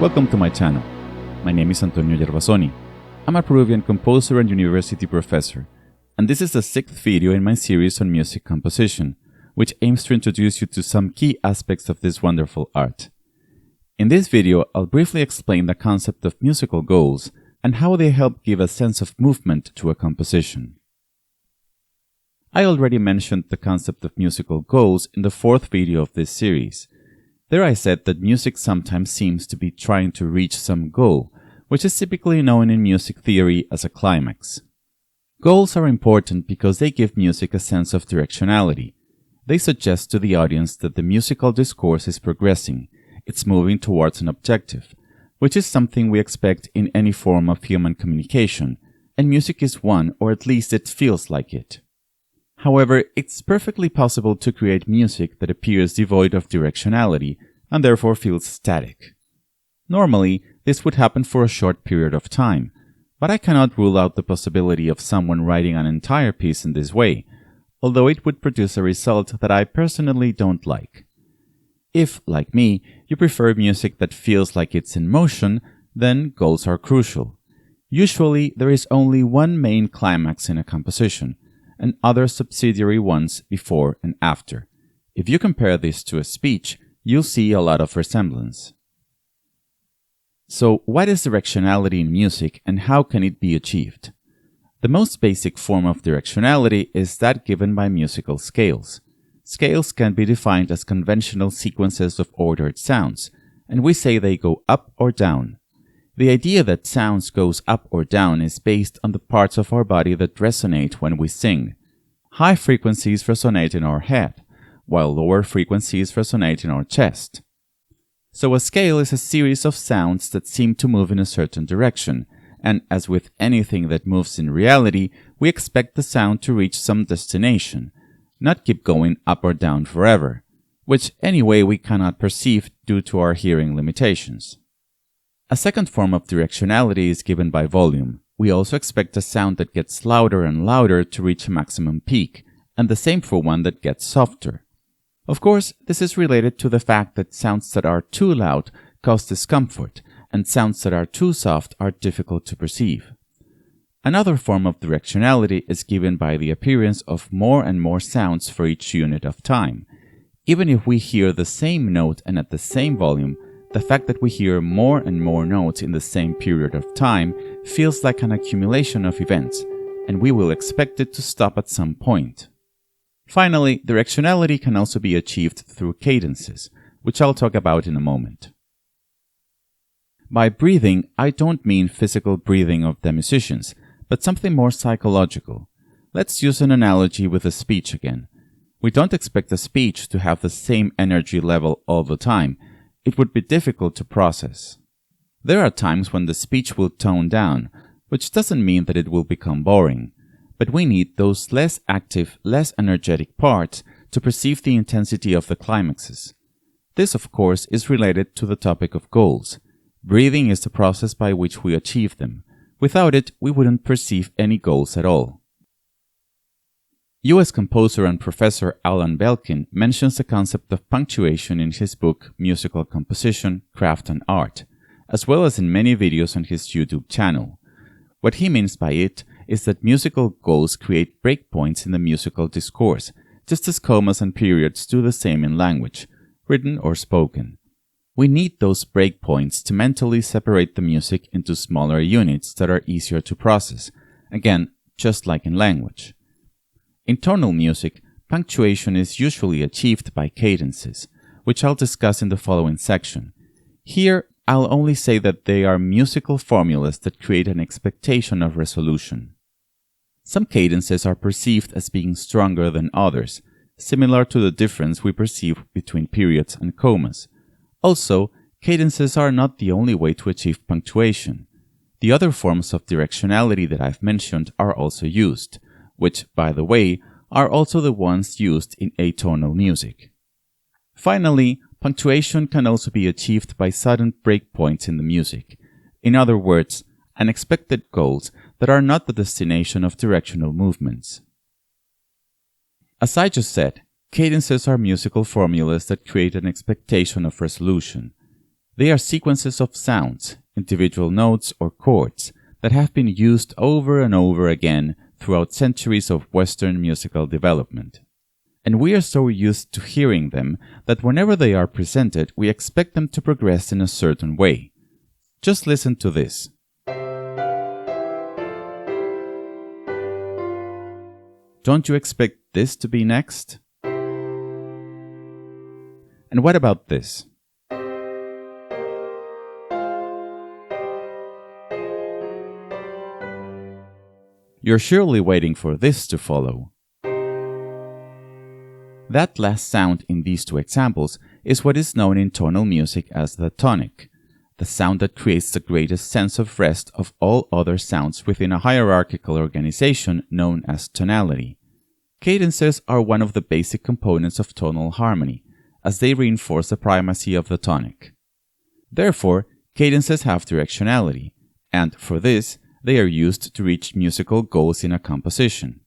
Welcome to my channel. My name is Antonio Gervasoni. I'm a Peruvian composer and university professor, and this is the 6th video in my series on music composition, which aims to introduce you to some key aspects of this wonderful art. In this video, I'll briefly explain the concept of musical goals and how they help give a sense of movement to a composition. I already mentioned the concept of musical goals in the 4th video of this series. There I said that music sometimes seems to be trying to reach some goal, which is typically known in music theory as a climax. Goals are important because they give music a sense of directionality. They suggest to the audience that the musical discourse is progressing, it's moving towards an objective, which is something we expect in any form of human communication, and music is one, or at least it feels like it. However, it's perfectly possible to create music that appears devoid of directionality and therefore feels static. Normally, this would happen for a short period of time, but I cannot rule out the possibility of someone writing an entire piece in this way, although it would produce a result that I personally don't like. If, like me, you prefer music that feels like it's in motion, then goals are crucial. Usually, there is only one main climax in a composition, and other subsidiary ones before and after. If you compare this to a speech, you'll see a lot of resemblance. So, what is directionality in music and how can it be achieved? The most basic form of directionality is that given by musical scales. Scales can be defined as conventional sequences of ordered sounds, and we say they go up or down. The idea that sounds goes up or down is based on the parts of our body that resonate when we sing. High frequencies resonate in our head, while lower frequencies resonate in our chest. So a scale is a series of sounds that seem to move in a certain direction, and as with anything that moves in reality, we expect the sound to reach some destination, not keep going up or down forever, which anyway we cannot perceive due to our hearing limitations. A second form of directionality is given by volume. We also expect a sound that gets louder and louder to reach a maximum peak, and the same for one that gets softer. Of course, this is related to the fact that sounds that are too loud cause discomfort, and sounds that are too soft are difficult to perceive. Another form of directionality is given by the appearance of more and more sounds for each unit of time. Even if we hear the same note and at the same volume, the fact that we hear more and more notes in the same period of time feels like an accumulation of events, and we will expect it to stop at some point. Finally, directionality can also be achieved through cadences, which I'll talk about in a moment. By breathing, I don't mean physical breathing of the musicians, but something more psychological. Let's use an analogy with a speech again. We don't expect a speech to have the same energy level all the time. It would be difficult to process. There are times when the speech will tone down, which doesn't mean that it will become boring, but we need those less active, less energetic parts to perceive the intensity of the climaxes. This, of course, is related to the topic of goals. Breathing is the process by which we achieve them. Without it, we wouldn't perceive any goals at all. US composer and professor Alan Belkin mentions the concept of punctuation in his book Musical Composition, Craft and Art, as well as in many videos on his YouTube channel. What he means by it is that musical goals create breakpoints in the musical discourse, just as commas and periods do the same in language, written or spoken. We need those breakpoints to mentally separate the music into smaller units that are easier to process, again, just like in language. In tonal music, punctuation is usually achieved by cadences, which I'll discuss in the following section. Here, I'll only say that they are musical formulas that create an expectation of resolution. Some cadences are perceived as being stronger than others, similar to the difference we perceive between periods and commas. Also, cadences are not the only way to achieve punctuation. The other forms of directionality that I've mentioned are also used, which, by the way, are also the ones used in atonal music. Finally, punctuation can also be achieved by sudden breakpoints in the music. In other words, unexpected goals that are not the destination of directional movements. As I just said, cadences are musical formulas that create an expectation of resolution. They are sequences of sounds, individual notes or chords, that have been used over and over again throughout centuries of Western musical development. And we are so used to hearing them that whenever they are presented, we expect them to progress in a certain way. Just listen to this. Don't you expect this to be next? And what about this? You're surely waiting for this to follow. That last sound in these two examples is what is known in tonal music as the tonic, the sound that creates the greatest sense of rest of all other sounds within a hierarchical organization known as tonality. Cadences are one of the basic components of tonal harmony, as they reinforce the primacy of the tonic. Therefore, cadences have directionality, and for this, they are used to reach musical goals in a composition.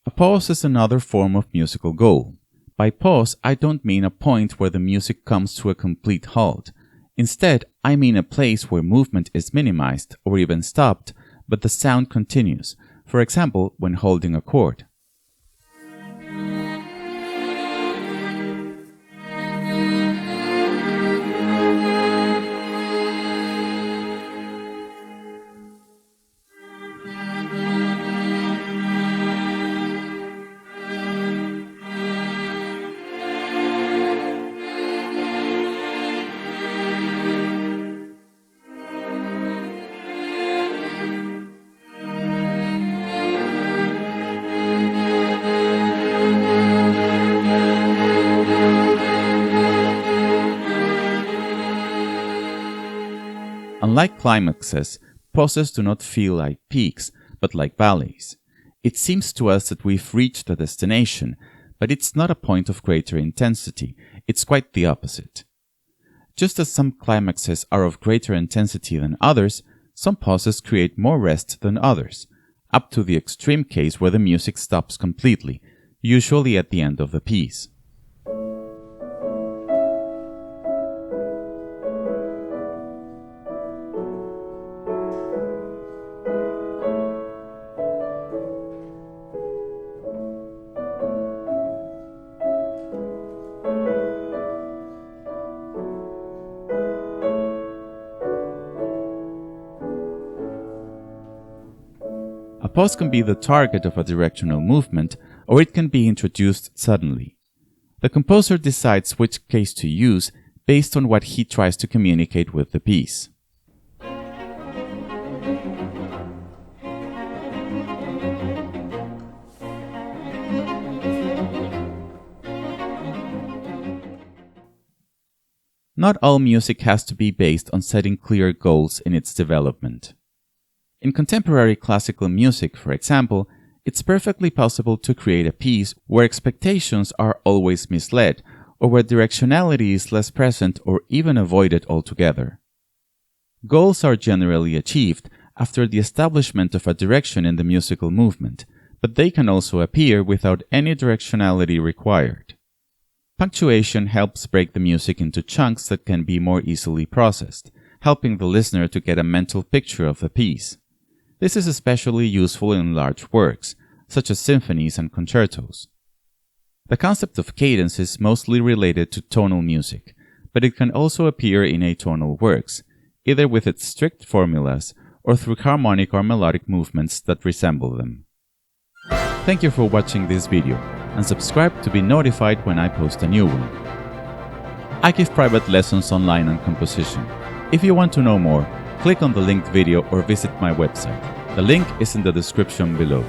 A pause is another form of musical goal. By pause, I don't mean a point where the music comes to a complete halt. Instead, I mean a place where movement is minimized or even stopped, but the sound continues, for example, when holding a chord. Unlike climaxes, pauses do not feel like peaks, but like valleys. It seems to us that we've reached a destination, but it's not a point of greater intensity, it's quite the opposite. Just as some climaxes are of greater intensity than others, some pauses create more rest than others, up to the extreme case where the music stops completely, usually at the end of the piece. A pause can be the target of a directional movement, or it can be introduced suddenly. The composer decides which case to use based on what he tries to communicate with the piece. Not all music has to be based on setting clear goals in its development. In contemporary classical music, for example, it's perfectly possible to create a piece where expectations are always misled, or where directionality is less present or even avoided altogether. Goals are generally achieved after the establishment of a direction in the musical movement, but they can also appear without any directionality required. Punctuation helps break the music into chunks that can be more easily processed, helping the listener to get a mental picture of the piece. This is especially useful in large works, such as symphonies and concertos. The concept of cadence is mostly related to tonal music, but it can also appear in atonal works, either with its strict formulas or through harmonic or melodic movements that resemble them. Thank you for watching this video, and subscribe to be notified when I post a new one. I give private lessons online on composition. If you want to know more, click on the linked video or visit my website. The link is in the description below.